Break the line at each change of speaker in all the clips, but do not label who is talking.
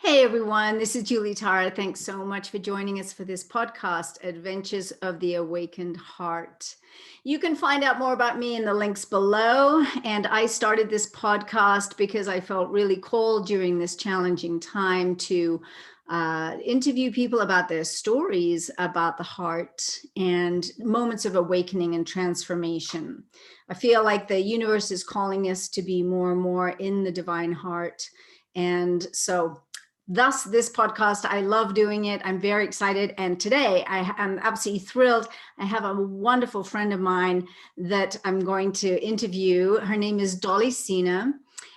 Hey everyone, this is Julie Tara. Thanks so much for joining us for this podcast, Adventures of the Awakened Heart. You can find out more about me in the links below. And I started this podcast because I felt really called during this challenging time to interview people about their stories about the heart and moments of awakening and transformation. I feel like the universe is calling us to be more and more in the divine heart. And so thus, this podcast, I love doing it. I'm very excited. And today I am absolutely thrilled. I have a wonderful friend of mine that I'm going to interview. Her name is Dolly Cina.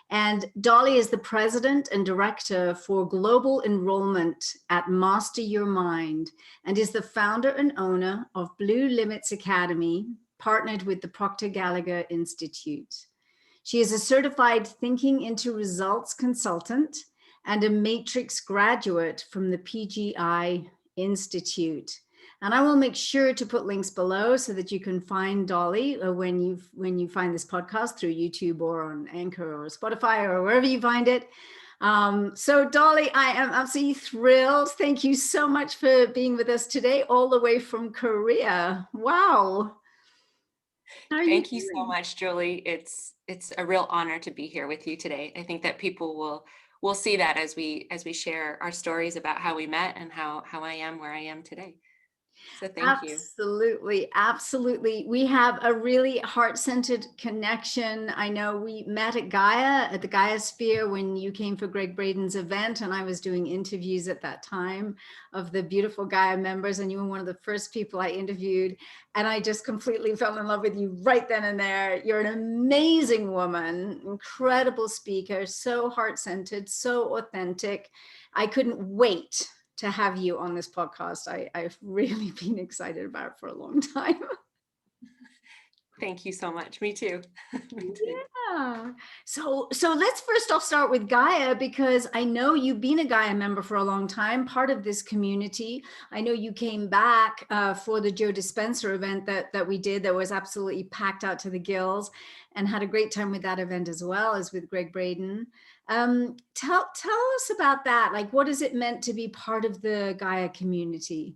And Dolly is the president and director for Global Enrollment at Master Your Mind and is the founder and owner of Blue Limits Academy, partnered with the Proctor Gallagher Institute. She is a certified Thinking into Results consultant and a Matrixx graduate from the PGI Institute. And I will make sure to put links below so that you can find Dolly when you find this podcast through YouTube or on Anchor or Spotify or wherever you find it. So Dolly, I am absolutely thrilled. Thank you so much for being with us today, all the way from Korea. Wow.
Thank you so much, Julie. It's a real honor to be here with you today. I think that people will see that as we share our stories about how we met and how I am where I am today. So thank you.
Absolutely. Absolutely. We have a really heart-centered connection. I know we met at Gaia, at the Gaia Sphere, when you came for Greg Braden's event, and I was doing interviews at that time of the beautiful Gaia members, and you were one of the first people I interviewed, and I just completely fell in love with you right then and there. You're an amazing woman, incredible speaker, so heart-centered, so authentic. I couldn't wait to have you on this podcast. I've really been excited about it for a long time.
Thank you so much. Me too. Me too.
Yeah. So let's first off start with Gaia, because I know you've been a Gaia member for a long time, part of this community. I know you came back for the Joe Dispenza event that we did that was absolutely packed out to the gills, and had a great time with that event as well as with Greg Braden. Tell us about that. Like, what has it meant to be part of the Gaia community?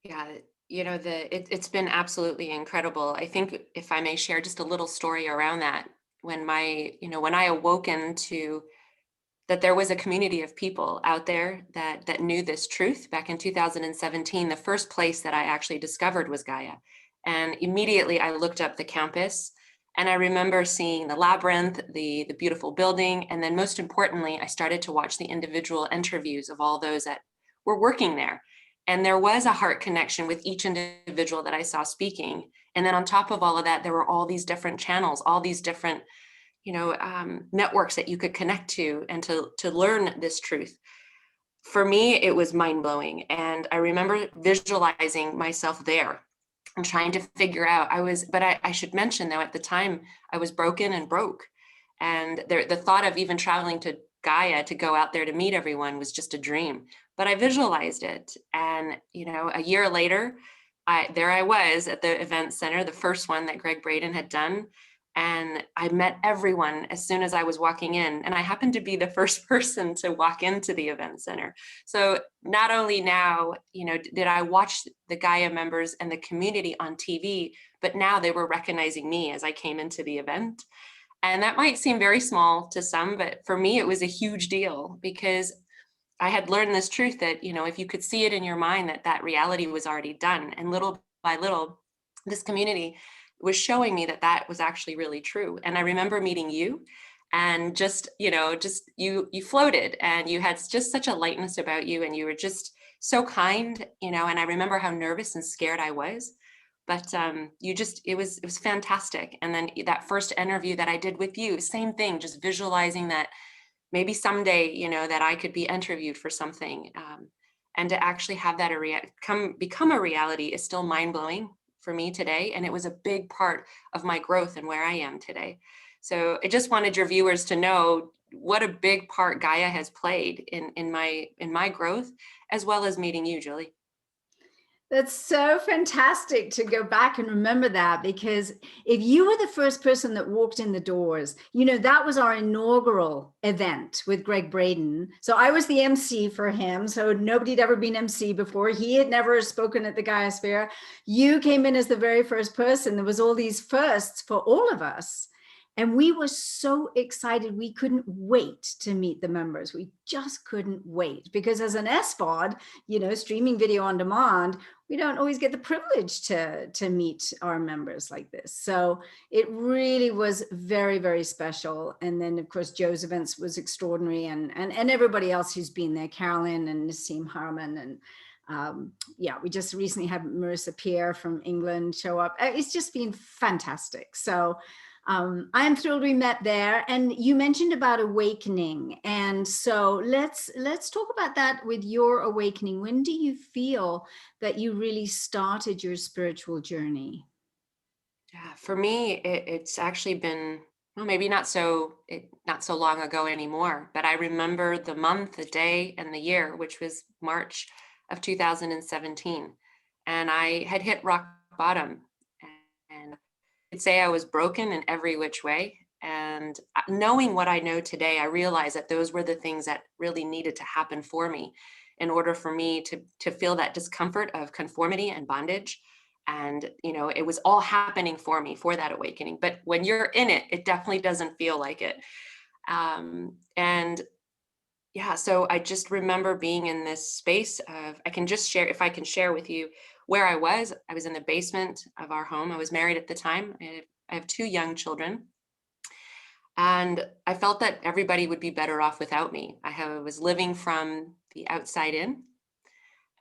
Yeah, it's been absolutely incredible. I think if I may share just a little story around that, when I awoken to that there was a community of people out there that knew this truth back in 2017, the first place that I actually discovered was Gaia. And immediately I looked up the campus, and I remember seeing the labyrinth, the beautiful building, and then most importantly, I started to watch the individual interviews of all those that were working there. And there was a heart connection with each individual that I saw speaking. And then on top of all of that, there were all these different channels, all these different networks that you could connect to and to learn this truth. For me, it was mind-blowing. And I remember visualizing myself there and trying to figure out but I should mention though, at the time I was broken and broke. And the thought of even traveling to Gaia to go out there to meet everyone was just a dream. But I visualized it. And, a year later, I was at the event center, the first one that Greg Braden had done. And I met everyone as soon as I was walking in. And I happened to be the first person to walk into the event center. So not only now, did I watch the Gaia members and the community on TV, but now they were recognizing me as I came into the event. And that might seem very small to some, but for me, it was a huge deal, because I had learned this truth that, if you could see it in your mind, that reality was already done. And little by little, this community was showing me that was actually really true. And I remember meeting you, and just you floated, and you had just such a lightness about you, and you were just so kind, and I remember how nervous and scared I was. But it was fantastic. And then that first interview that I did with you, same thing, just visualizing that maybe someday, that I could be interviewed for something. And to actually have that become a reality is still mind-blowing for me today. And it was a big part of my growth and where I am today. So I just wanted your viewers to know what a big part Gaia has played in my growth, as well as meeting you, Julie.
That's so fantastic to go back and remember that, because if you were the first person that walked in the doors, that was our inaugural event with Greg Braden. So I was the MC for him. So nobody had ever been MC before. He had never spoken at the Gaia Sphere. You came in as the very first person. There was all these firsts for all of us. And we were so excited. We couldn't wait to meet the members. We just couldn't wait, because as an SVOD, streaming video on demand, we don't always get the privilege to meet our members like this. So it really was very, very special. And then of course, Joe's events was extraordinary, and everybody else who's been there, Carolyn and Nassim Harman, and we just recently had Marissa Pierre from England show up. It's just been fantastic. So I am thrilled we met there. And you mentioned about awakening. And so let's talk about that with your awakening. When do you feel that you really started your spiritual journey?
Yeah, for me, it's actually been, well, maybe not so long ago anymore, but I remember the month, the day, and the year, which was March of 2017. And I had hit rock bottom, and I'd say I was broken in every which way. And knowing what I know today, I realized that those were the things that really needed to happen for me in order for me to feel that discomfort of conformity and bondage. And, it was all happening for me for that awakening. But when you're in it, it definitely doesn't feel like it. And yeah, so I just remember being in this space of, if I can share with you where I was in the basement of our home. I was married at the time. I have 2 young children. And I felt that everybody would be better off without me. I was living from the outside in.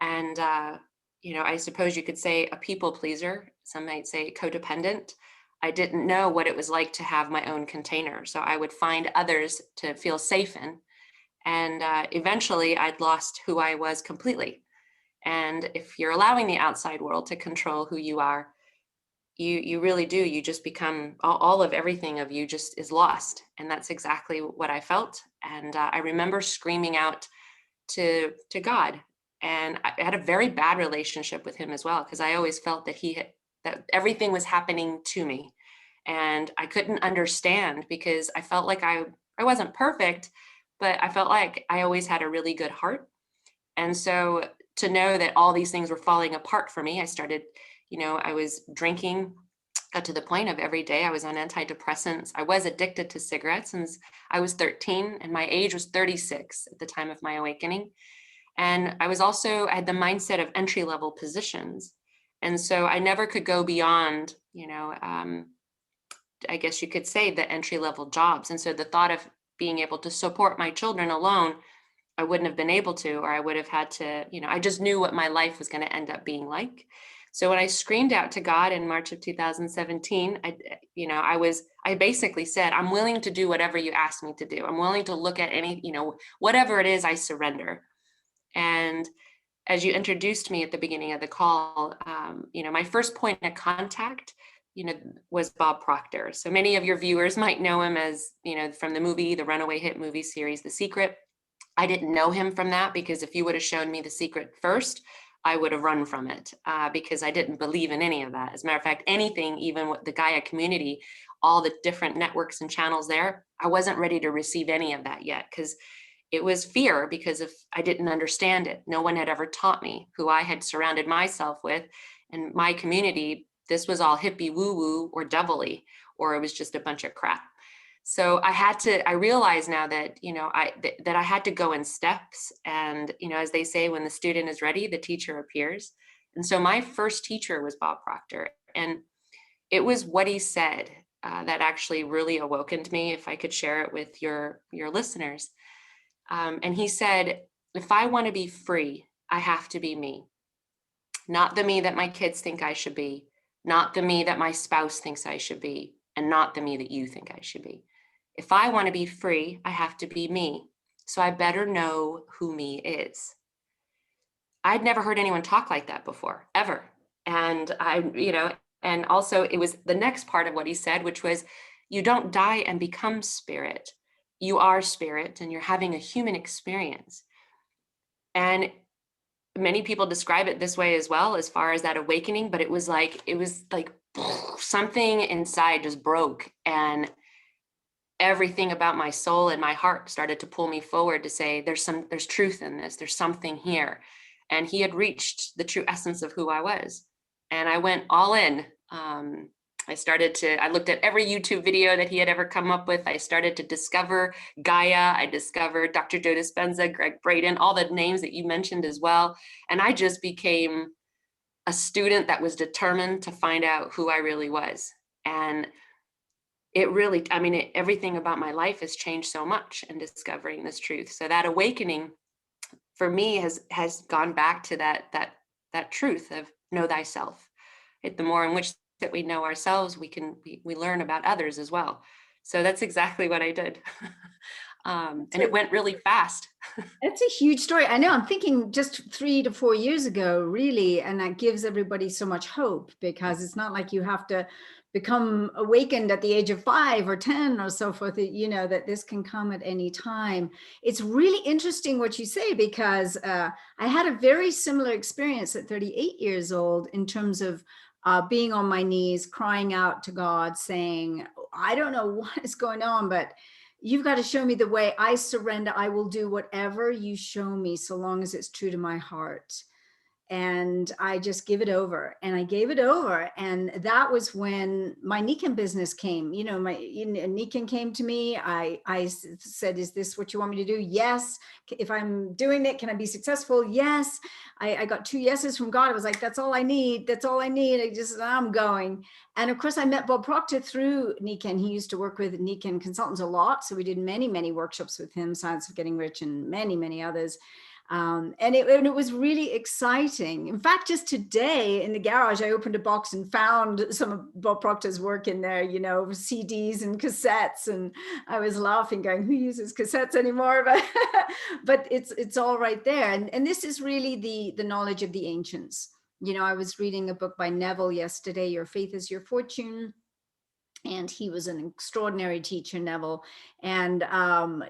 And, I suppose you could say a people pleaser. Some might say codependent. I didn't know what it was like to have my own container. So I would find others to feel safe in. And eventually I'd lost who I was completely. And if you're allowing the outside world to control who you are, you really do. You just become, all of everything of you just is lost. And that's exactly what I felt. And I remember screaming out to God. And I had a very bad relationship with him as well, because I always felt that that everything was happening to me. And I couldn't understand, because I felt like I wasn't perfect, but I felt like I always had a really good heart. And so to know that all these things were falling apart for me, I started, I was drinking, got to the point of every day I was on antidepressants. I was addicted to cigarettes since I was 13, and my age was 36 at the time of my awakening. And I had the mindset of entry-level positions. And so I never could go beyond, I guess you could say, the entry-level jobs. And so the thought of being able to support my children alone, I wouldn't have been able to, or I would have had to, I just knew what my life was going to end up being like. So when I screamed out to God in March of 2017, I basically said, I'm willing to do whatever you ask me to do. I'm willing to look at any, whatever it is, I surrender. And as you introduced me at the beginning of the call, my first point of contact, was Bob Proctor. So many of your viewers might know him as, from the runaway hit movie series, The Secret. I didn't know him from that, because if you would have shown me The Secret first, I would have run from it, because I didn't believe in any of that. As a matter of fact, anything, even with the Gaia community, all the different networks and channels there, I wasn't ready to receive any of that yet, because it was fear, because I didn't understand it. No one had ever taught me. Who I had surrounded myself with and my community, this was all hippie woo-woo or devilly, or it was just a bunch of crap. So I realize now that, that I had to go in steps. And, as they say, when the student is ready, the teacher appears. And so my first teacher was Bob Proctor. And it was what he said that actually really awakened me, if I could share it with your listeners. And he said, if I want to be free, I have to be me. Not the me that my kids think I should be, not the me that my spouse thinks I should be, and not the me that you think I should be. If I want to be free, I have to be me. So I better know who me is. I'd never heard anyone talk like that before, ever. And and also it was the next part of what he said, which was, you don't die and become spirit. You are spirit, and you're having a human experience. And many people describe it this way as well, as far as that awakening, but it was like something inside just broke, and everything about my soul and my heart started to pull me forward to say, there's truth in this, there's something here. And he had reached the true essence of who I was. And I went all in. I looked at every YouTube video that he had ever come up with. I started to discover Gaia. I discovered Dr. Joe Dispenza, Greg Braden, all the names that you mentioned as well. And I just became a student that was determined to find out who I really was. And it really, everything about my life has changed so much in discovering this truth. So that awakening for me has gone back to that truth of know thyself. The more in which that we know ourselves, we learn about others as well. So that's exactly what I did. And it went really fast.
It's a huge story. I know. I'm thinking just 3 to 4 years ago, really, and that gives everybody so much hope, because it's not like you have to become awakened at the age of 5 or 10 or so forth, that this can come at any time. It's really interesting what you say, because I had a very similar experience at 38 years old in terms of being on my knees, crying out to God, saying, I don't know what is going on, but you've got to show me the way. I surrender. I will do whatever you show me, so long as it's true to my heart. And I just give it over. And I gave it over. And that was when my Nikan business came. Nikan came to me. I said, is this what you want me to do? Yes. If I'm doing it, can I be successful? Yes. I got 2 yeses from God. I was like, that's all I need. That's all I need. I'm going. And of course, I met Bob Proctor through Nikan. He used to work with Nikan consultants a lot. So we did many, many workshops with him, Science of Getting Rich, and many, many others. And it was really exciting. In fact, just today in the garage, I opened a box and found some of Bob Proctor's work in there, CDs and cassettes. And I was laughing, going, who uses cassettes anymore? But it's all right there. And this is really the knowledge of the ancients. I was reading a book by Neville yesterday, Your Faith is Your Fortune. And he was an extraordinary teacher, Neville. And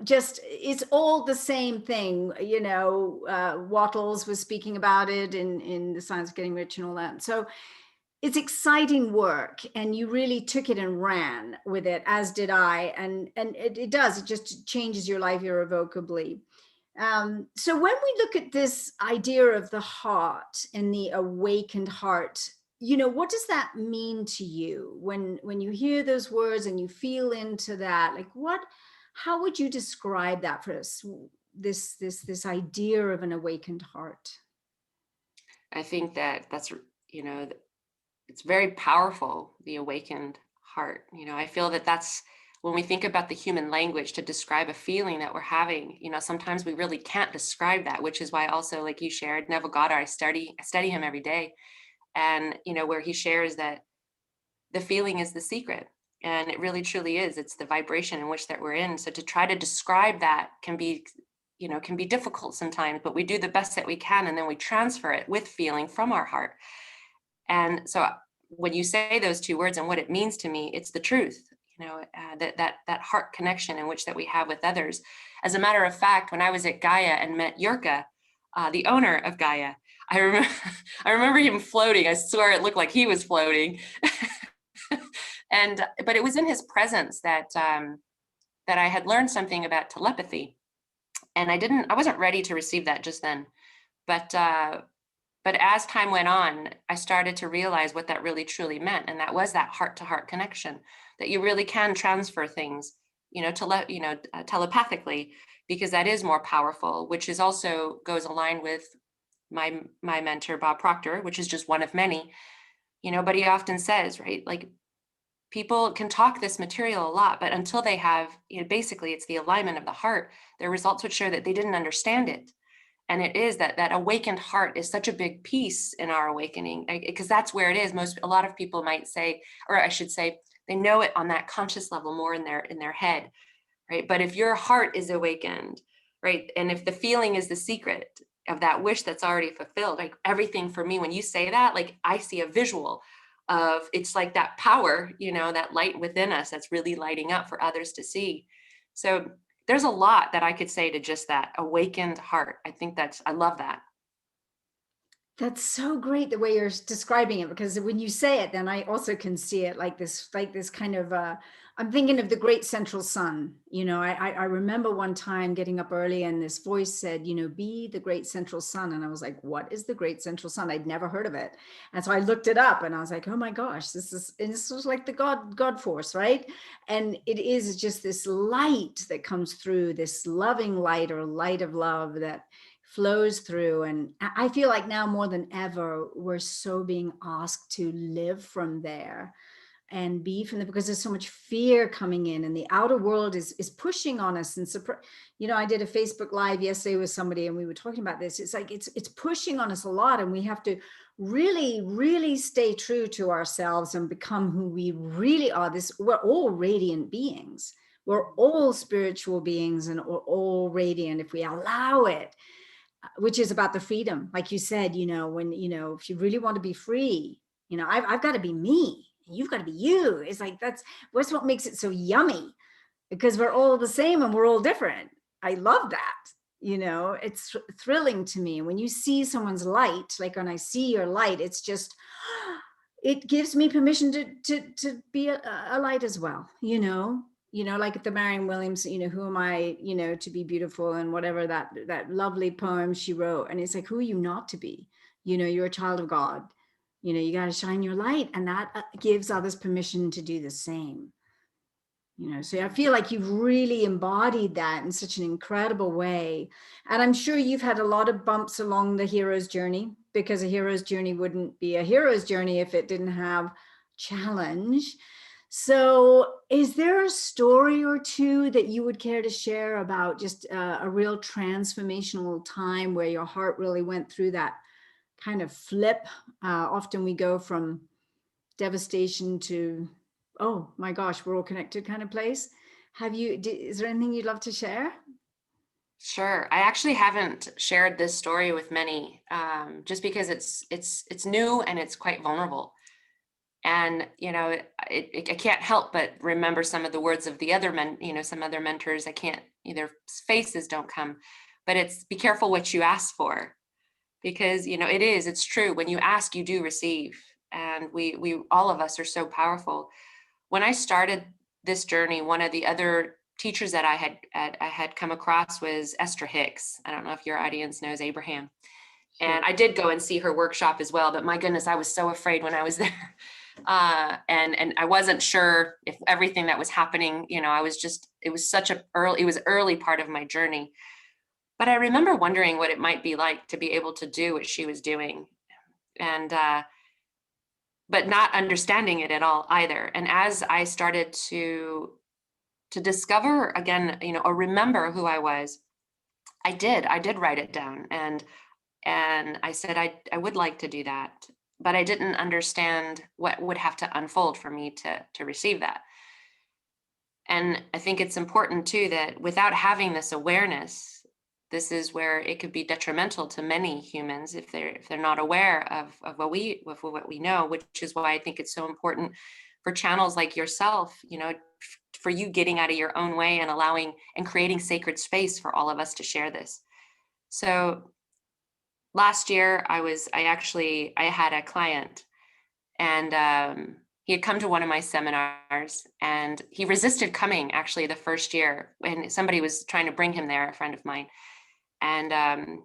just, it's all the same thing. Wattles was speaking about it in the Science of Getting Rich and all that. So it's exciting work, and you really took it and ran with it, as did I. And it does, it just changes your life irrevocably. So when we look at this idea of the heart and the awakened heart, what does that mean to you when you hear those words and you feel into that? Like, how would you describe that for us? This idea of an awakened heart.
I think that's it's very powerful, the awakened heart. I feel that's when we think about the human language to describe a feeling that we're having, sometimes we really can't describe that, which is why also, like you shared, Neville Goddard, I study him every day. And, where he shares that the feeling is the secret. And it really truly is. It's the vibration in which that we're in. So to try to describe that can be difficult sometimes, but we do the best that we can. And then we transfer it with feeling from our heart. And so when you say those two words and what it means to me, it's the truth, that heart connection in which that we have with others. As a matter of fact, when I was at Gaia and met Yurka, the owner of Gaia, I remember him floating. I swear it looked like he was floating. But it was in his presence that I had learned something about telepathy. And I wasn't ready to receive that just then. But as time went on, I started to realize what that really truly meant. And that was that heart to heart connection, that you really can transfer things, telepathically, because that is more powerful, which is also goes aligned with my mentor, Bob Proctor, which is just one of many, but he often says, right, like, people can talk this material a lot, but until they have, basically it's the alignment of the heart, their results would show that they didn't understand it. And it is that awakened heart is such a big piece in our awakening, because that's where it is. A lot of people might say, or I should say, they know it on that conscious level more in their head, right? But if your heart is awakened, right, and if the feeling is the secret of that wish that's already fulfilled, like everything for me, when you say that, like I see a visual of, it's like that power, that light within us that's really lighting up for others to see. So there's a lot that I could say to just that awakened heart. I love that.
That's so great the way you're describing it, because when you say it, then I also can see it like this kind of I'm thinking of the great central sun. I remember one time getting up early and this voice said, be the great central sun. And I was like, what is the great central sun? I'd never heard of it. And so I looked it up and I was like, oh my gosh, this was like the God force, right? And it is just this light that comes through, this loving light or light of love that flows through. And I feel like now more than ever, we're so being asked to live from there and be from there, because there's so much fear coming in and the outer world is pushing on us. And I did a Facebook Live yesterday with somebody and we were talking about this. It's like it's pushing on us a lot, and we have to really, really stay true to ourselves and become who we really are. We're all radiant beings. We're all spiritual beings, and we're all radiant if we allow it, which is about the freedom. Like you said, when, if you really want to be free, I've got to be me. You've got to be you. It's like, that's what makes it so yummy, because we're all the same and we're all different. I love that. It's thrilling to me. When you see someone's light, like when I see your light, it's just, it gives me permission to be a light as well, like the Marianne Williams, who am I, to be beautiful, and whatever that lovely poem she wrote. And it's like, who are you not to be? You're a child of God. You got to shine your light, and that gives others permission to do the same. So I feel like you've really embodied that in such an incredible way. And I'm sure you've had a lot of bumps along the hero's journey, because a hero's journey wouldn't be a hero's journey if it didn't have challenge. So is there a story or two that you would care to share about just a real transformational time where your heart really went through that kind of flip? Often we go from devastation to, oh my gosh, we're all connected kind of place. Is there anything you'd love to share?
Sure. I actually haven't shared this story with many, just because it's new and it's quite vulnerable. And I can't help but remember some of the words of the other men, some other mentors. I can't, their faces don't come, but it's be careful what you ask for, because it's true. When you ask, you do receive, and we all of us are so powerful. When I started this journey, one of the other teachers that I had come across was Esther Hicks. I don't know if your audience knows Abraham.
Sure.
And I did go and see her workshop as well, but my goodness, I was so afraid when I was there. And I wasn't sure if everything that was happening, it was early part of my journey. But I remember wondering what it might be like to be able to do what she was doing, and but not understanding it at all either. And as I started to discover again, or remember who I was, I did write it down, and I said I would like to do that, but I didn't understand what would have to unfold for me to receive that. And I think it's important too that without having this awareness, this is where it could be detrimental to many humans if they're not aware of what we know, which is why I think it's so important for channels like yourself, for you getting out of your own way and allowing and creating sacred space for all of us to share this. So last year I had a client, and he had come to one of my seminars, and he resisted coming actually the first year when somebody was trying to bring him there, a friend of mine. And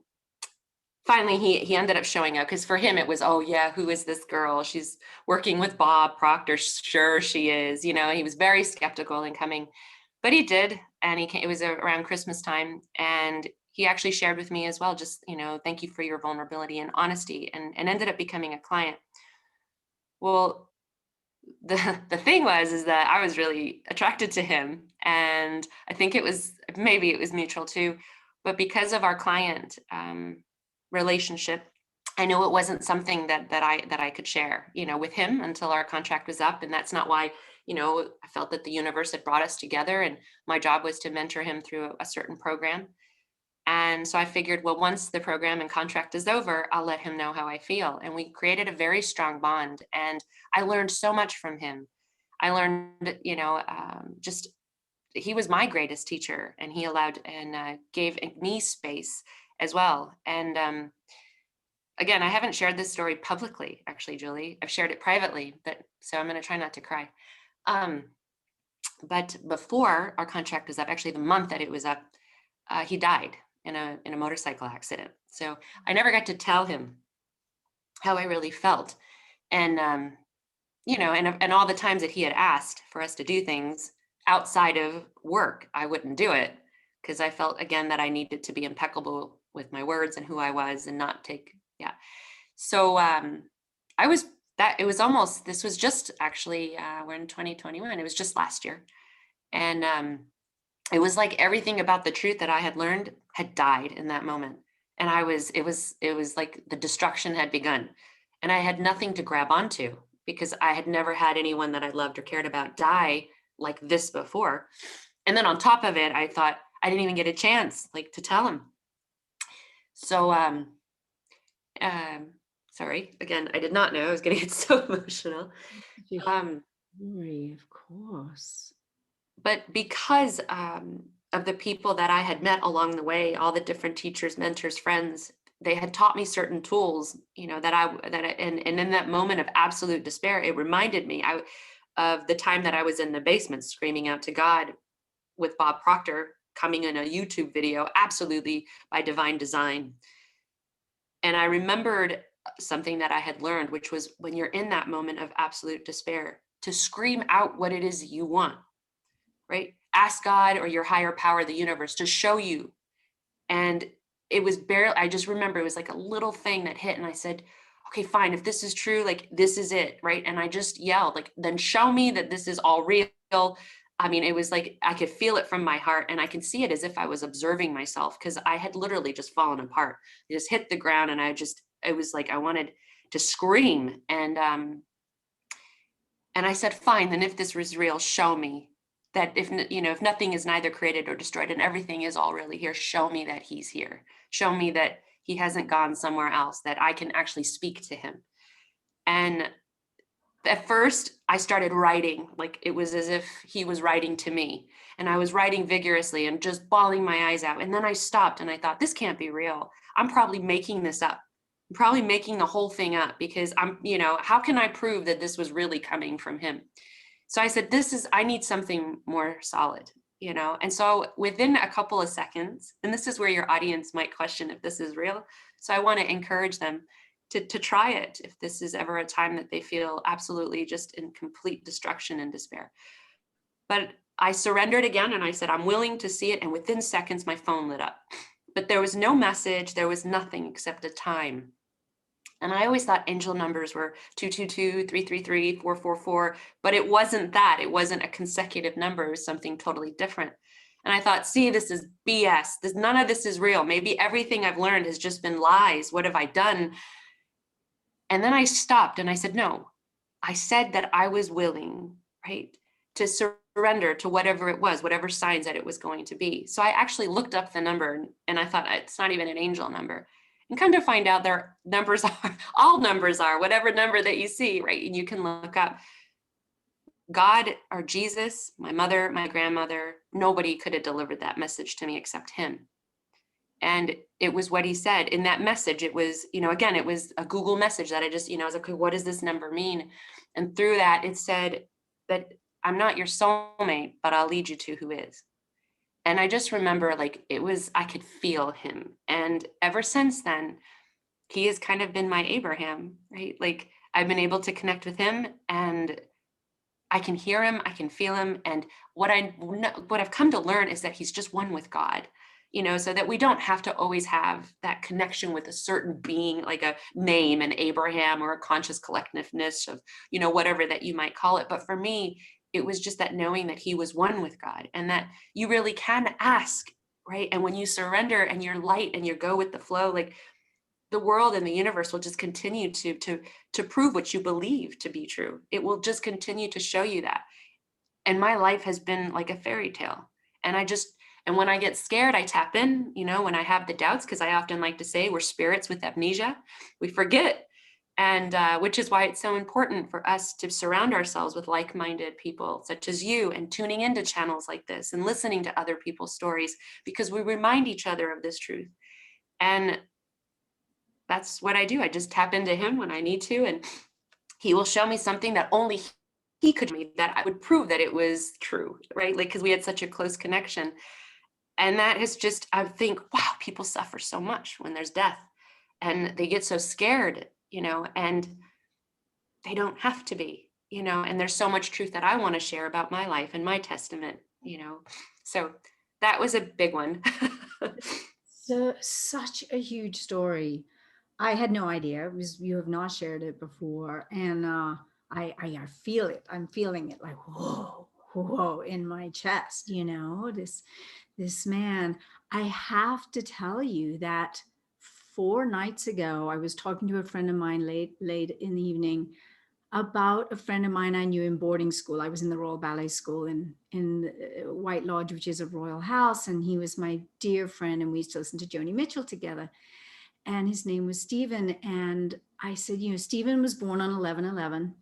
finally he ended up showing up, because for him it was, oh yeah, who is this girl? She's working with Bob Proctor. Sure she is. He was very skeptical in coming, but he did. And he came, it was around Christmas time, and he actually shared with me as well, just, thank you for your vulnerability and honesty, and ended up becoming a client. Well, the thing is that I was really attracted to him, and I think maybe it was mutual too, but because of our client relationship, I knew it wasn't something that I could share, with him until our contract was up. And that's not why, I felt that the universe had brought us together, and my job was to mentor him through a certain program. And so I figured, well, once the program and contract is over, I'll let him know how I feel. And we created a very strong bond. And I learned so much from him. I learned, just he was my greatest teacher, and he allowed and gave me space as well. And again, I haven't shared this story publicly, actually, Julie. I've shared it privately, so I'm going to try not to cry. But before our contract was up, actually the month that it was up, he died in a motorcycle accident. So I never got to tell him how I really felt. And, and all the times that he had asked for us to do things outside of work, I wouldn't do it because I felt, again, that I needed to be impeccable with my words and who I was and not take, yeah. So this was just actually, we're in 2021, it was just last year. And it was like everything about the truth that I had learned had died in that moment. And it was like the destruction had begun. And I had nothing to grab onto because I had never had anyone that I loved or cared about die like this before. And then on top of it, I thought I didn't even get a chance like to tell him. So sorry, again, I did not know I was going to get so emotional.
Of course.
But because of the people that I had met along the way, all the different teachers, mentors, friends, they had taught me certain tools, and in that moment of absolute despair, it reminded me of the time that I was in the basement screaming out to God with Bob Proctor coming in a YouTube video, absolutely by divine design. And I remembered something that I had learned, which was when you're in that moment of absolute despair, to scream out what it is you want, right? Ask God or your higher power, the universe, to show you. And it was barely, I just remember it was like a little thing that hit and I said, okay, fine. If this is true, like this is it, right? And I just yelled like, then show me that this is all real. I mean, it was like, I could feel it from my heart and I can see it as if I was observing myself because I had literally just fallen apart. I just hit the ground and it was like, I wanted to scream. And I said, fine, then if this was real, show me that if nothing is neither created or destroyed and everything is all really here, show me that he's here. Show me that he hasn't gone somewhere else, that I can actually speak to him. And at first I started writing, like it was as if he was writing to me. And I was writing vigorously and just bawling my eyes out. And then I stopped and I thought, this can't be real. I'm probably making this up. I'm probably making the whole thing up because how can I prove that this was really coming from him? So I said, I need something more solid, And so within a couple of seconds, and this is where your audience might question if this is real. So I want to encourage them to try it if this is ever a time that they feel absolutely just in complete destruction and despair. But I surrendered again and I said, I'm willing to see it. And within seconds, my phone lit up. But there was no message. There was nothing except a time. And I always thought angel numbers were 222, 333, 444, but it wasn't that. It wasn't a consecutive number. It was something totally different. And I thought, see, this is BS. None of this is real. Maybe everything I've learned has just been lies. What have I done? And then I stopped and I said, no, I said that I was willing, right, to surrender to whatever it was, whatever signs that it was going to be. So I actually looked up the number and I thought it's not even an angel number. And come to find out their numbers are, all numbers are, whatever number that you see, right? And you can look up God or Jesus, my mother, my grandmother, nobody could have delivered that message to me except him. And it was what he said in that message. It was, again, it was a Google message that I just, I was like, okay, what does this number mean? And through that, it said that I'm not your soulmate, but I'll lead you to who is. And I just remember I could feel him. And ever since then, he has kind of been my Abraham, right? Like I've been able to connect with him and I can hear him, I can feel him. And what I've come to learn is that he's just one with God, so that we don't have to always have that connection with a certain being, like a name, an Abraham, or a conscious collectiveness of, whatever that you might call it. But for me, it was just that knowing that he was one with God and that you really can ask, right? And when you surrender and you're light and you go with the flow, like the world and the universe will just continue to prove what you believe to be true. It will just continue to show you that. And my life has been like a fairy tale. And when I get scared, I tap in, when I have the doubts, because I often like to say we're spirits with amnesia. We forget. And which is why it's so important for us to surround ourselves with like-minded people such as you, and tuning into channels like this and listening to other people's stories, because we remind each other of this truth. And that's what I do. I just tap into him when I need to, and he will show me something that only he could me that I would prove that it was true, right? Like, because we had such a close connection. And that has just, I think, wow, people suffer so much when there's death and they get so scared, and they don't have to be, and there's so much truth that I want to share about my life and my testament. So that was a big one.
So such a huge story. I had no idea. You have not shared it before, and I feel it. I'm feeling it like whoa, whoa in my chest. This man. I have to tell you that 4 nights ago, I was talking to a friend of mine late in the evening about a friend of mine I knew in boarding school. I was in the Royal Ballet School in White Lodge, which is a royal house, and he was my dear friend, and we used to listen to Joni Mitchell together. And his name was Stephen. And I said, Stephen was born on 11/11.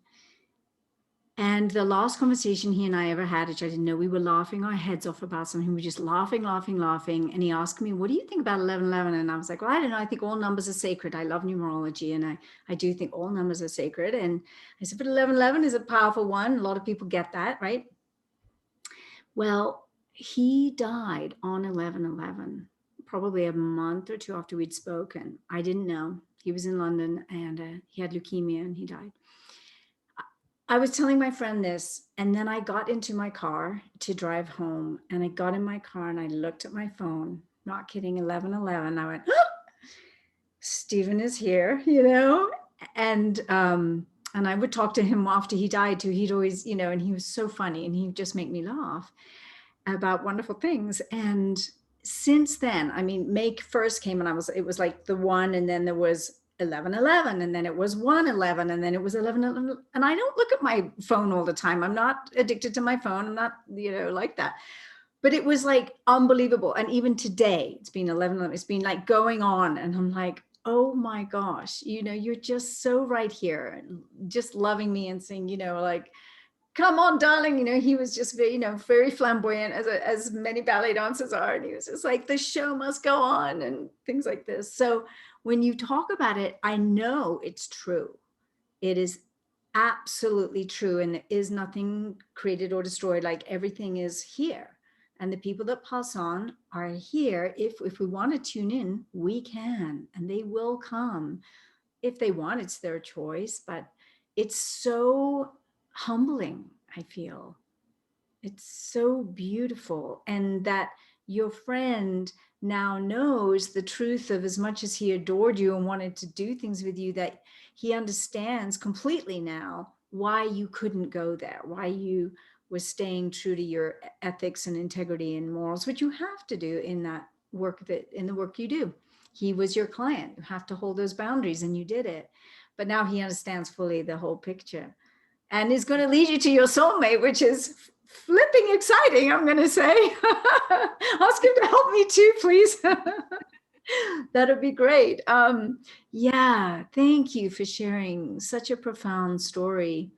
And the last conversation he and I ever had, which I didn't know, we were laughing our heads off about something. We were just laughing, laughing, laughing. And he asked me, what do you think about 11/11? And I was like, well, I don't know. I think all numbers are sacred. I love numerology. And I do think all numbers are sacred. And I said, but 11/11 is a powerful one. A lot of people get that, right? Well, he died on 11/11, probably a month or two after we'd spoken. I didn't know. He was in London, and he had leukemia, and he died. I was telling my friend this, and then I got into my car to drive home, and I got in my car and I looked at my phone, not kidding, 11/11. I went, oh, Stephen is here, and I would talk to him after he died too. He'd always, and he was so funny, and he'd just make me laugh about wonderful things. And since then, I mean, May 1st came, and it was like the one, and then there was 11/11, and then it was 1/11, and then it was 11/11. And I don't look at my phone all the time. I'm not addicted to my phone. I'm not, like that. But it was like unbelievable. And even today, it's been 11/11. It's been like going on, and I'm like, oh my gosh, you're just so right here, just loving me and saying, like, come on, darling. He was just very, very flamboyant, as many ballet dancers are. And he was just like, the show must go on and things like this. So when you talk about it, I know it's true. It is absolutely true. And there is nothing created or destroyed. Like, everything is here. And the people that pass on are here. If we want to tune in, we can, and they will come. If they want, it's their choice. But it's so humbling, I feel. It's so beautiful. And that your friend now knows the truth of, as much as he adored you and wanted to do things with you, that he understands completely now why you couldn't go there, why you were staying true to your ethics and integrity and morals, which you have to do in the work you do. He was your client. You have to hold those boundaries, and you did it. But now he understands fully the whole picture, and is going to lead you to your soulmate, which is flipping exciting, I'm going to say. Ask him to help me too, please. That would be great. Yeah, thank you for sharing such a profound story.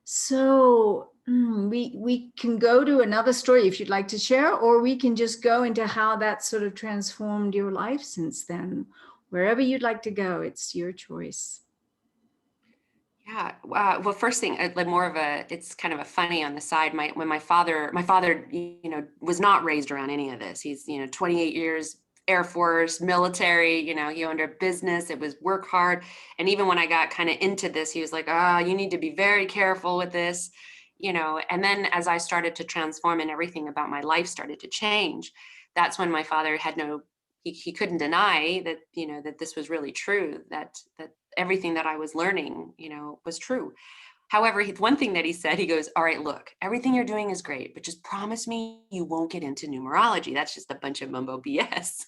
So we can go to another story if you'd like to share, or we can just go into how that sort of transformed your life since then. Wherever you'd like to go, it's your choice.
Yeah. Well, first thing, like more of it's kind of a funny on the side. My father, was not raised around any of this. He's, 28 years Air Force, military, he owned a business. It was work hard. And even when I got kind of into this, he was like, you need to be very careful with this, and then as I started to transform and everything about my life started to change, that's when my father had he couldn't deny that, that this was really true, that everything that I was learning, was true. However, one thing that he said, he goes, all right, look, everything you're doing is great, but just promise me you won't get into numerology. That's just a bunch of mumbo BS.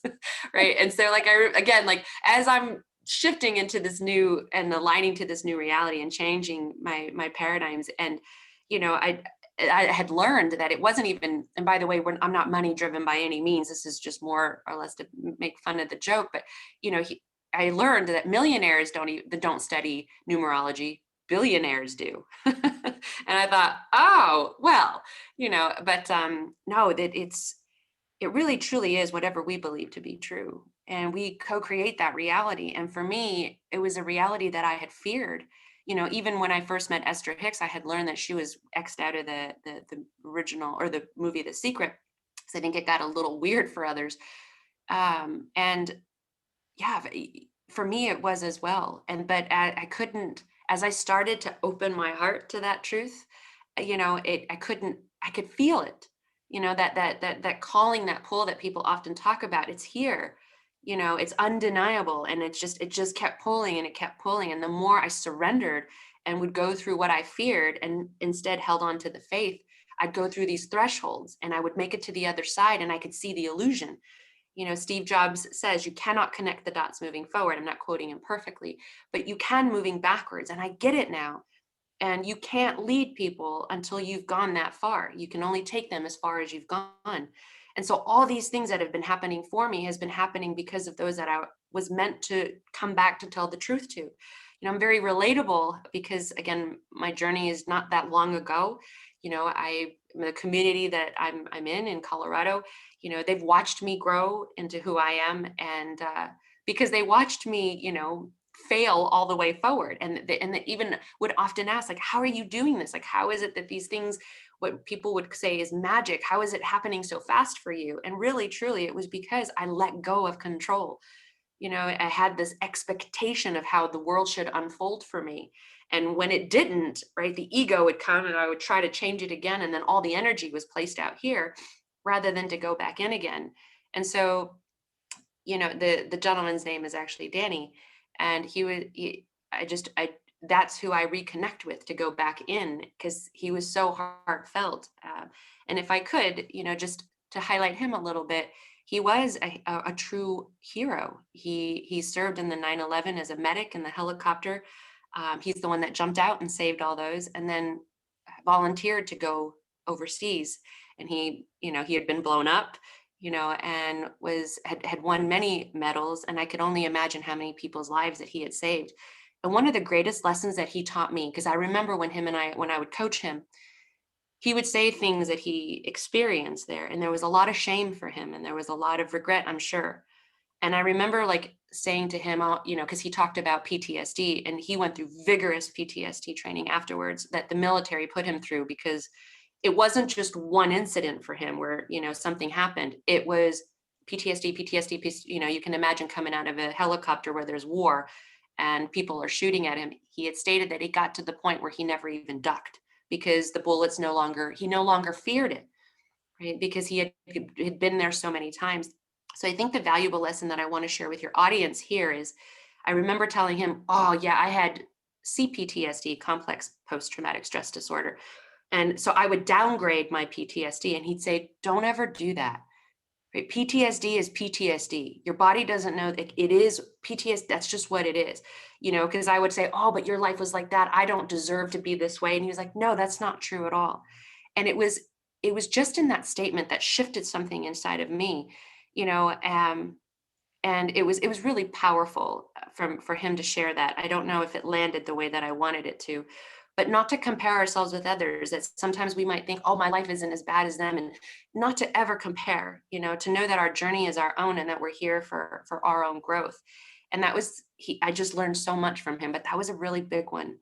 Right. And so again, as I'm shifting into this new and aligning to this new reality and changing my paradigms, and, I had learned that it wasn't even, and by the way, I'm not money driven by any means. This is just more or less to make fun of the joke. But, I learned that millionaires don't study numerology, billionaires do. And I thought, oh, well, but no, that it it really truly is whatever we believe to be true. And we co-create that reality. And for me, it was a reality that I had feared. Even when I first met Esther Hicks, I had learned that she was X'd out of the original, or the movie The Secret. So I think it got a little weird for others. And yeah, for me, it was as well. But I couldn't, as I started to open my heart to that truth, I could feel it, that calling, that pull that people often talk about. It's here, it's undeniable. And it just kept pulling, and it kept pulling. And the more I surrendered and would go through what I feared and instead held on to the faith, I'd go through these thresholds and I would make it to the other side, and I could see the illusion. Steve Jobs says you cannot connect the dots moving forward. I'm not quoting him perfectly, but you can moving backwards. And I get it now. And you can't lead people until you've gone that far. You can only take them as far as you've gone. And so all these things that have been happening for me has been happening because of those that I was meant to come back to tell the truth to. I'm very relatable because, again, my journey is not that long ago. The community that I'm in Colorado, they've watched me grow into who I am. And because they watched me, fail all the way forward. And they even would often ask, like, how are you doing this? Like, how is it that these things, what people would say is magic, how is it happening so fast for you? And really, truly, it was because I let go of control. I had this expectation of how the world should unfold for me. And when it didn't, right, the ego would come and I would try to change it again. And then all the energy was placed out here rather than to go back in again. And so, the gentleman's name is actually Danny. And that's who I reconnect with to go back in, because he was so heartfelt. And if I could, just to highlight him a little bit, he was a true hero. He served in the 9/11 as a medic in the helicopter. He's the one that jumped out and saved all those, and then volunteered to go overseas. And he had been blown up, and had won many medals. And I could only imagine how many people's lives that he had saved. And one of the greatest lessons that he taught me, because I remember when I would coach him, he would say things that he experienced there. And there was a lot of shame for him. And there was a lot of regret, I'm sure. And I remember saying to him, because he talked about PTSD, and he went through vigorous PTSD training afterwards that the military put him through, because it wasn't just one incident for him where, something happened. It was PTSD, you can imagine coming out of a helicopter where there's war and people are shooting at him. He had stated that it got to the point where he never even ducked, because the bullets he no longer feared it, right? Because he had been there so many times. So I think the valuable lesson that I want to share with your audience here is, I remember telling him, oh yeah, I had CPTSD, complex post-traumatic stress disorder. And so I would downgrade my PTSD, and he'd say, don't ever do that. Right? PTSD is PTSD. Your body doesn't know that it is PTSD. That's just what it is, because I would say, oh, but your life was like that. I don't deserve to be this way. And he was like, no, that's not true at all. And it was just in that statement that shifted something inside of me, and it was really powerful for him to share that. I don't know if it landed the way that I wanted it to, but not to compare ourselves with others. That sometimes we might think, oh, my life isn't as bad as them, and not to ever compare, to know that our journey is our own and that we're here for our own growth. And that was, I just learned so much from him, but that was a really big one.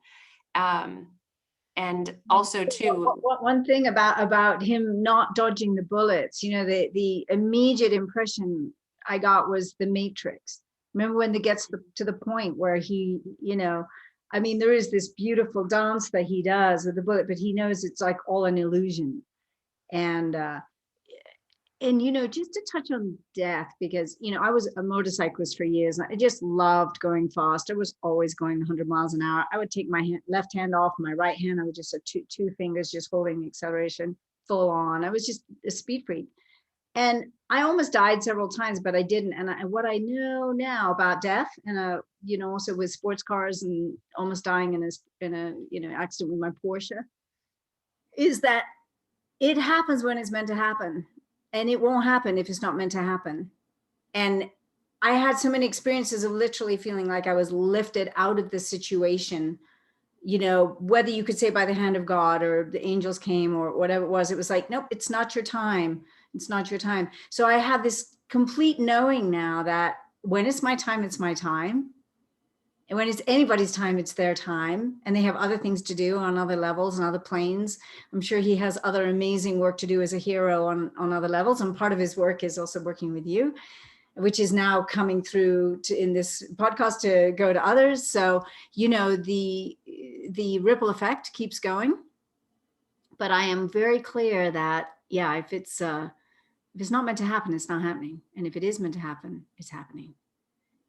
And also too,
one thing about him not dodging the bullets, the immediate impression I got was the Matrixx. Remember when it gets to the point where he, there is this beautiful dance that he does with the bullet, but he knows it's like all an illusion. And just to touch on death, because I was a motorcyclist for years, and I just loved going fast. I was always going 100 miles an hour. I would take my left hand off, my right hand, I would just have two fingers just holding the acceleration full on. I was just a speed freak, and I almost died several times, but I didn't. And what I know now about death, and also with sports cars and almost dying in a accident with my Porsche, is that it happens when it's meant to happen. And it won't happen if it's not meant to happen. And I had so many experiences of literally feeling like I was lifted out of the situation, whether you could say by the hand of God or the angels came or whatever it was like, nope, it's not your time. It's not your time. So I have this complete knowing now that when it's my time, it's my time. And when it's anybody's time, it's their time. And they have other things to do on other levels and other planes. I'm sure he has other amazing work to do as a hero on other levels. And part of his work is also working with you, which is now coming through in this podcast to go to others. So, the ripple effect keeps going. But I am very clear that, yeah, if it's not meant to happen, it's not happening. And if it is meant to happen, it's happening.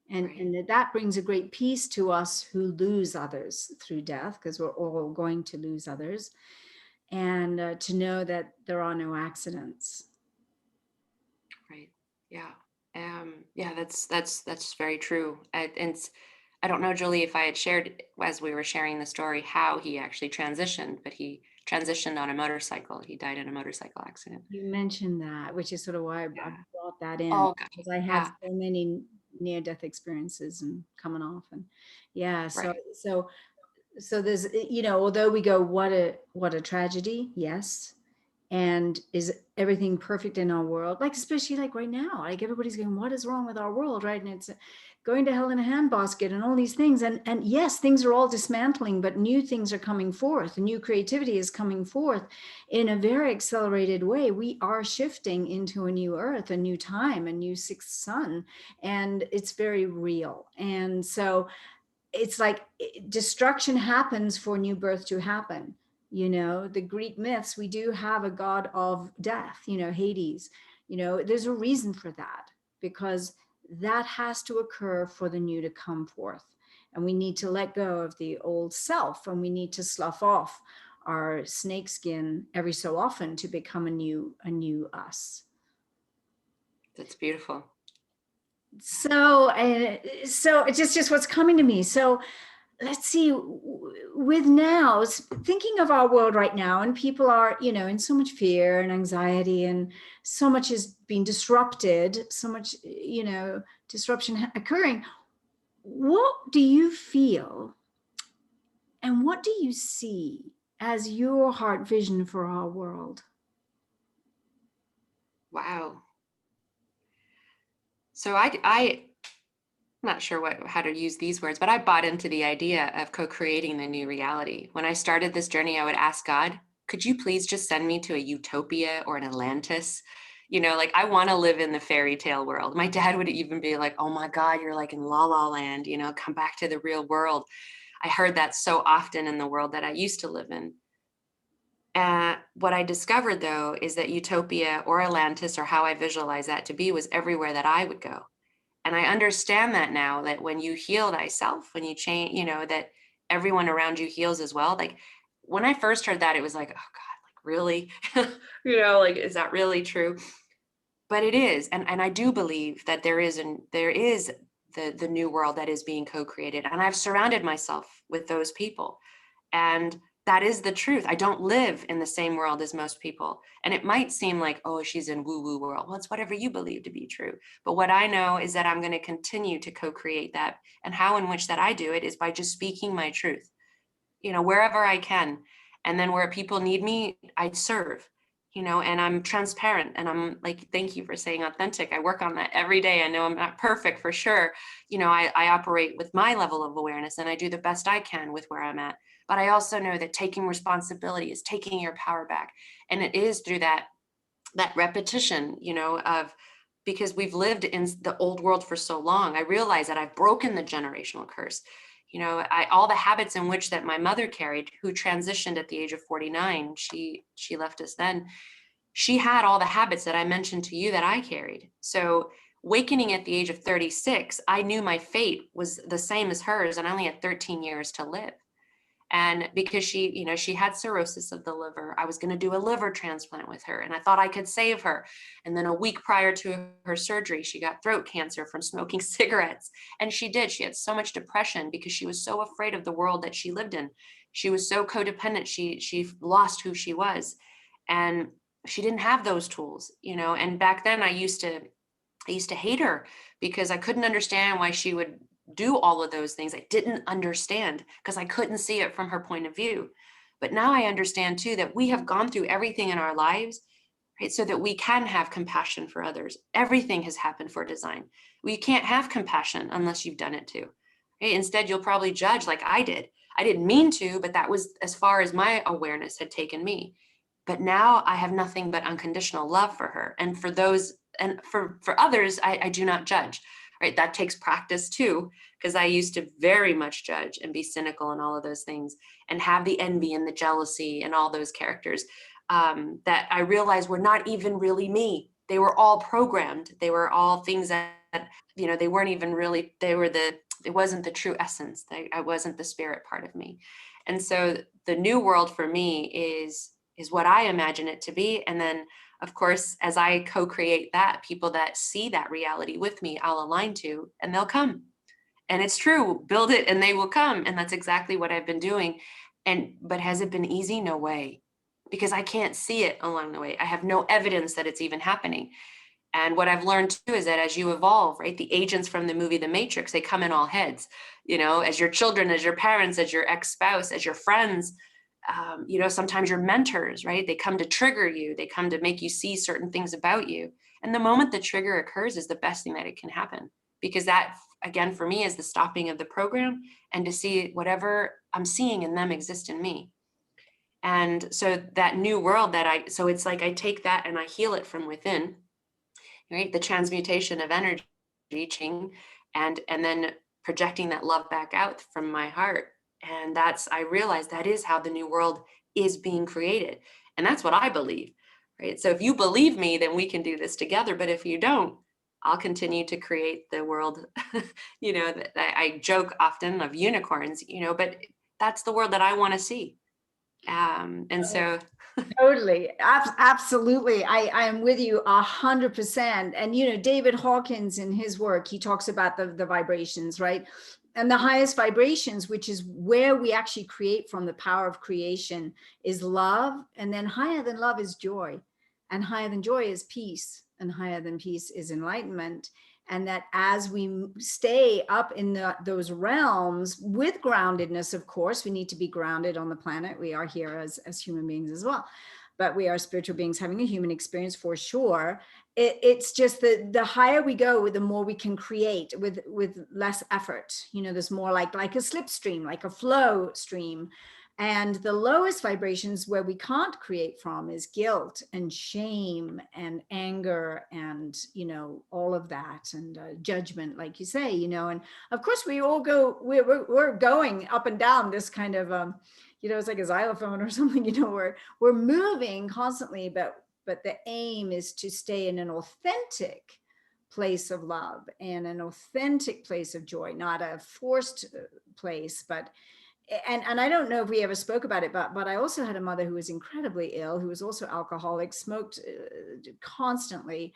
And,
Right.
and that brings a great peace to us who lose others through death, because we're all going to lose others. And to know that there are no accidents.
Right. Yeah. Yeah, that's very true. I don't know, Julie, if I had shared as we were sharing the story how he actually transitioned, but he transitioned on a motorcycle. He died in a motorcycle accident.
You mentioned that, which is sort of why I
Yeah.
brought that in,
Oh God.
because I had
Yeah.
so many near-death experiences and coming off, and yeah,
Right.
so there's, although we go, what a tragedy, yes. And is everything perfect in our world? Like, especially like right now, like everybody's going, what is wrong with our world? Right. And it's going to hell in a handbasket and all these things. And yes, things are all dismantling, but new things are coming forth. New creativity is coming forth in a very accelerated way. We are shifting into a new earth, a new time, a new sixth sun. And it's very real. And so it's like destruction happens for new birth to happen. The Greek myths, we do have a god of death, Hades. There's a reason for that, because that has to occur for the new to come forth. And we need to let go of the old self, and we need to slough off our snakeskin every so often to become a new us.
That's beautiful.
So it's just what's coming to me. So let's see, with now, thinking of our world right now, and people are, in so much fear and anxiety, and so much is being disrupted, so much, disruption occurring. What do you feel and what do you see as your heart vision for our world?
Wow. So I'm not sure how to use these words, but I bought into the idea of co-creating the new reality. When I started this journey, I would ask God, could you please just send me to a utopia or an Atlantis? Like I want to live in the fairy tale world. My dad would even be like, oh my God, you're like in La La Land, come back to the real world. I heard that so often in the world that I used to live in. And what I discovered though, is that utopia or Atlantis, or how I visualize that to be, was everywhere that I would go. And I understand that now, that when you heal thyself, when you change, that everyone around you heals as well. Like when I first heard that, it was like, oh God, like really, like, is that really true? But it is. And I do believe that there is the new world that is being co-created. And I've surrounded myself with those people. And that is the truth. I don't live in the same world as most people. And it might seem like, oh, she's in woo-woo world. Well, it's whatever you believe to be true. But what I know is that I'm going to continue to co-create that. And how in which that I do it is by just speaking my truth, wherever I can. And then where people need me, I serve, and I'm transparent. And I'm like, thank you for saying authentic. I work on that every day. I know I'm not perfect for sure. I operate with my level of awareness, and I do the best I can with where I'm at. But I also know that taking responsibility is taking your power back. And it is through that repetition, because we've lived in the old world for so long. I realize that I've broken the generational curse. All the habits in which that my mother carried, who transitioned at the age of 49, she left us then. She had all the habits that I mentioned to you that I carried. So awakening at the age of 36, I knew my fate was the same as hers, and I only had 13 years to live. And because she had cirrhosis of the liver, I was going to do a liver transplant with her, and I thought I could save her. And then a week prior to her surgery, she got throat cancer from smoking cigarettes. And she did. She had so much depression because she was so afraid of the world that she lived in. She was so codependent. She lost who she was. And she didn't have those tools, and back then I used to hate her because I couldn't understand why she would do all of those things. I didn't understand because I couldn't see it from her point of view. But now I understand too that we have gone through everything in our lives right? So that we can have compassion for others. Everything has happened for design. We can't have compassion unless you've done it too. Right? Instead, you'll probably judge like I did. I didn't mean to, but that was as far as my awareness had taken me. But now I have nothing but unconditional love for her. And for those, and for others, I do not judge, right? That takes practice too, because I used to very much judge and be cynical and all of those things and have the envy and the jealousy and all those characters that I realized were not even really me. They were all programmed. They were all things that, they weren't even really, it wasn't the true essence. I wasn't the spirit part of me. And so the new world for me is what I imagine it to be. And then, of course, as I co-create that, people that see that reality with me, I'll align to, and they'll come. And it's true, build it and they will come. And that's exactly what I've been doing. But has it been easy? No way, because I can't see it along the way. I have no evidence that it's even happening. And what I've learned too is that as you evolve, right, the agents from the movie The Matrixx, they come in all heads, as your children, as your parents, as your ex-spouse, as your friends, sometimes your mentors, right? They come to trigger you. They come to make you see certain things about you. And the moment the trigger occurs is the best thing that it can happen, because that, again, for me is the stopping of the program and to see whatever I'm seeing in them exist in me. And so that new world so it's like I take that and I heal it from within, right? The transmutation of energy, reaching, and then projecting that love back out from my heart. And I realize that is how the new world is being created. And that's what I believe, right? So if you believe me, then we can do this together. But if you don't, I'll continue to create the world, that I joke often of unicorns, but that's the world that I want to see. And so
Totally. Absolutely. I am with you 100%. And, David Hawkins in his work, he talks about the vibrations, right? And the highest vibrations, which is where we actually create from, the power of creation, is love. And then higher than love is joy. And higher than joy is peace. And higher than peace is enlightenment. And that as we stay up in those realms with groundedness, of course, we need to be grounded on the planet. We are here as human beings as well, but we are spiritual beings having a human experience for sure. It's just that the higher we go, the more we can create with less effort. There's more like a slipstream, like a flow stream. And the lowest vibrations where we can't create from is guilt and shame and anger and, all of that, and judgment, like you say, and of course we all we're going up and down this kind of, it's like a xylophone or something, we're moving constantly, but the aim is to stay in an authentic place of love and an authentic place of joy, not a forced place, but and I don't know if we ever spoke about it, but I also had a mother who was incredibly ill, who was also alcoholic, smoked constantly,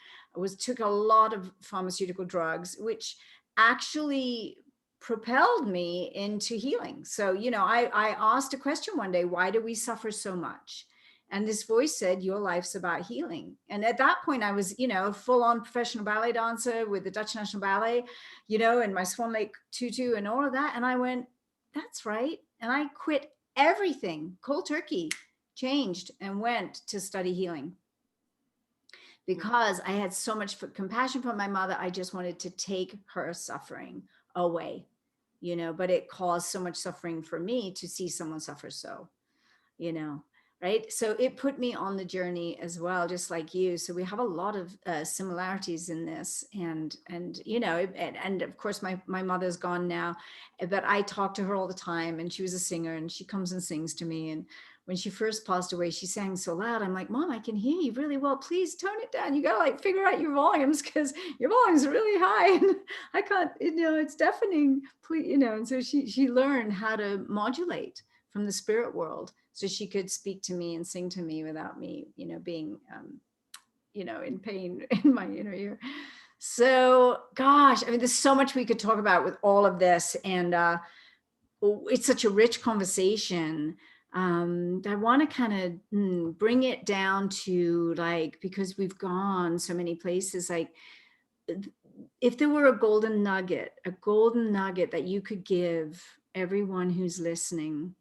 took a lot of pharmaceutical drugs, which actually propelled me into healing. So, I asked a question one day, why do we suffer so much? And this voice said, your life's about healing. And at that point, I was, full on professional ballet dancer with the Dutch National Ballet, and my Swan Lake tutu and all of that. And I went, that's right. And I quit everything, cold turkey, changed and went to study healing because I had so much compassion for my mother. I just wanted to take her suffering away, but it caused so much suffering for me to see someone suffer. So, right. So it put me on the journey as well, just like you. So we have a lot of similarities in this, and of course my mother's gone now, but I talk to her all the time, and she was a singer, and she comes and sings to me. And when she first passed away, she sang so loud. I'm like, Mom, I can hear you really well. Please tone it down. You got to figure out your volumes, because your volume's really high and I can't, it's deafening, please, and so she learned how to modulate from the spirit world, so she could speak to me and sing to me without me, being, in pain in my inner ear. So, gosh, I mean, there's so much we could talk about with all of this. And it's such a rich conversation. I want to kind of bring it down to, because we've gone so many places, if there were a golden nugget that you could give everyone who's listening,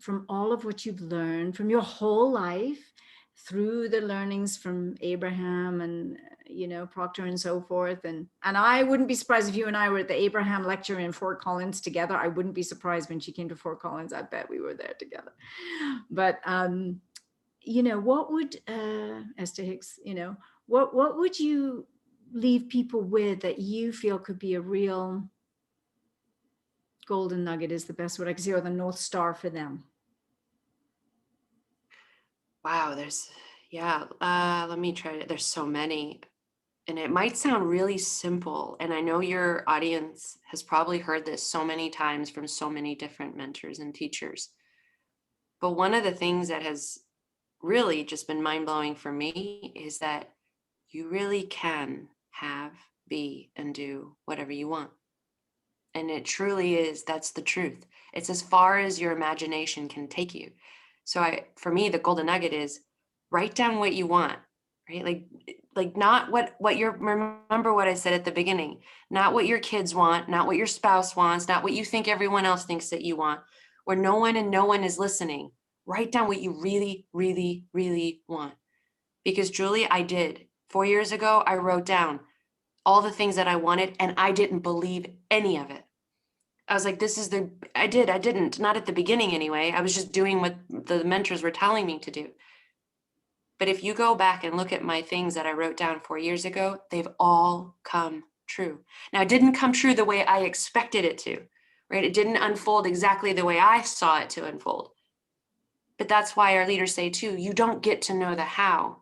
from all of what you've learned from your whole life, through the learnings from Abraham and, Proctor and so forth. And I wouldn't be surprised if you and I were at the Abraham lecture in Fort Collins together. I wouldn't be surprised when she came to Fort Collins. I bet we were there together. But, what would, Esther Hicks, what would you leave people with that you feel could be a real golden nugget is the best word I can say, or the North Star for them?
Wow, let me try it. There's so many. And it might sound really simple. And I know your audience has probably heard this so many times from so many different mentors and teachers. But one of the things that has really just been mind-blowing for me is that you really can have, be, and do whatever you want. And it truly is, that's the truth. It's as far as your imagination can take you. So for me, the golden nugget is write down what you want, right? Like not remember what I said at the beginning, not what your kids want, not what your spouse wants, not what you think everyone else thinks that you want, where no one is listening. Write down what you really, really, really want. Because Julie, I did. 4 years ago, I wrote down all the things that I wanted and I didn't believe any of it. I was like, I didn't, not at the beginning anyway. I was just doing what the mentors were telling me to do. But if you go back and look at my things that I wrote down 4 years ago, they've all come true. Now, it didn't come true the way I expected it to, right? It didn't unfold exactly the way I saw it to unfold. But that's why our leaders say too, you don't get to know the how.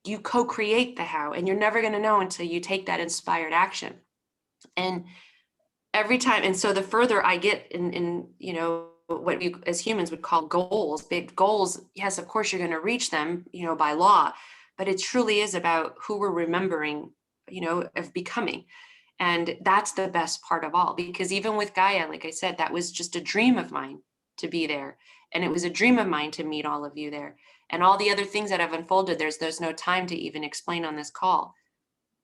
You co-create the how, and you're never going to know until you take that inspired action. And every time, and so the further I get in what we as humans would call goals, big goals, yes, of course you're going to reach them, by law, but it truly is about who we're remembering, of becoming. And that's the best part of all, because even with Gaia, like I said, that was just a dream of mine to be there. And it was a dream of mine to meet all of you there. And all the other things that have unfolded, there's no time to even explain on this call.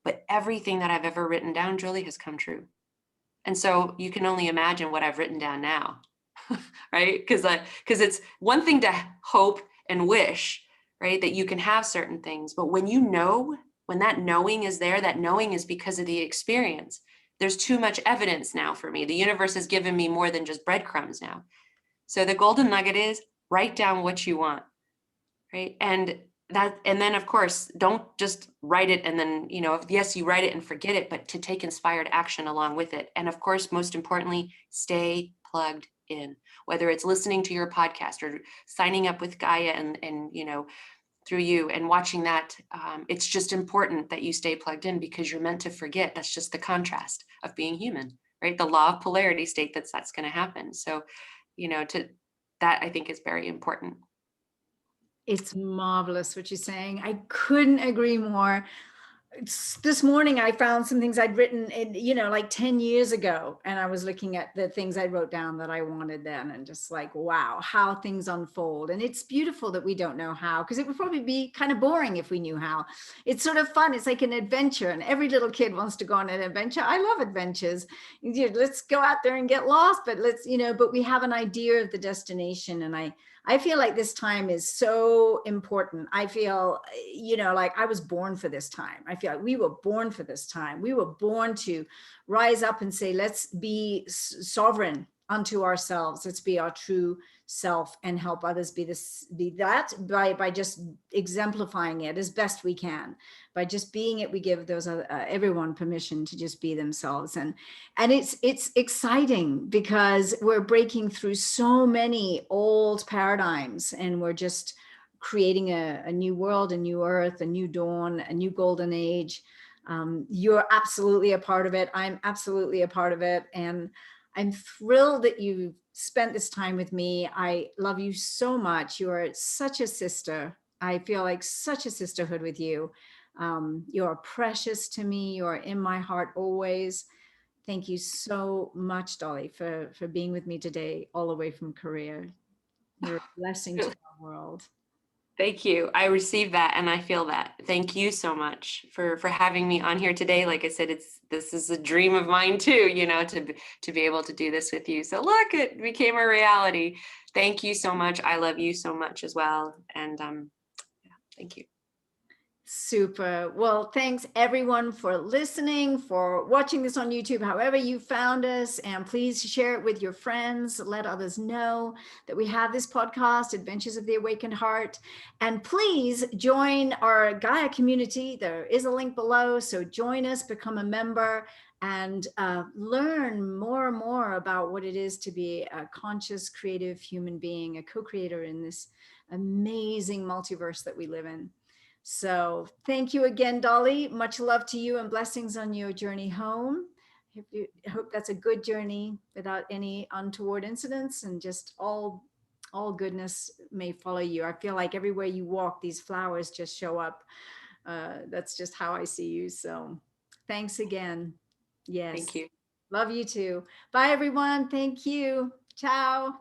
But everything that I've ever written down, Julie, has come true. And so you can only imagine what I've written down now, right? Because it's one thing to hope and wish, right, that you can have certain things. But when when that knowing is there, that knowing is because of the experience. There's too much evidence now for me. The universe has given me more than just breadcrumbs now. So the golden nugget is write down what you want, right? And then of course, don't just write it and then, yes, you write it and forget it, but to take inspired action along with it. And of course, most importantly, stay plugged in, whether it's listening to your podcast or signing up with Gaia and through you and watching that. It's just important that you stay plugged in because you're meant to forget. That's just the contrast of being human, right? The law of polarity state that's going to happen. So, that I think is very important.
It's marvelous what you're saying. I couldn't agree more. This morning I found some things I'd written like 10 years ago, and I was looking at the things I wrote down that I wanted then, and just like, wow, how things unfold. And it's beautiful that we don't know how, because it would probably be kind of boring if we knew how. It's sort of fun. It's like an adventure, and every little kid wants to go on an adventure. I love adventures. Let's go out there and get lost, but but we have an idea of the destination. And I feel like this time is so important. I feel, like I was born for this time. I feel like we were born for this time. We were born to rise up and say, let's be sovereign unto ourselves. Let's be our true self and help others be that by just exemplifying it as best we can. By just being it, we give those everyone permission to just be themselves. And it's exciting because we're breaking through so many old paradigms, and we're just creating a new world, a new earth, a new dawn, a new golden age. You're absolutely a part of it. I'm absolutely a part of it. And I'm thrilled that you spent this time with me. I love you so much. You are such a sister. I feel like such a sisterhood with you. You're precious to me. You're in my heart always. Thank you so much, Dolly, for being with me today, all the way from Korea. You're a blessing to our world.
Thank you. I received that and I feel that. Thank you so much for having me on here today. Like I said, this is a dream of mine too, to be able to do this with you. So look, it became a reality. Thank you so much. I love you so much as well. And Thank you.
Super. Well, thanks everyone for listening, for watching this on YouTube, however you found us. And please share it with your friends. Let others know that we have this podcast, Adventures of the Awakened Heart. And please join our Gaia community. There is a link below. So join us, become a member, and learn more and more about what it is to be a conscious, creative human being, a co-creator in this amazing multiverse that we live in. So thank you again, Dolly. Much love to you and blessings on your journey home. I hope that's a good journey without any untoward incidents, and just all goodness may follow you. I feel like everywhere you walk, these flowers just show up. That's just how I see you. So thanks again. Yes.
Thank you.
Love you too. Bye, everyone. Thank you. Ciao.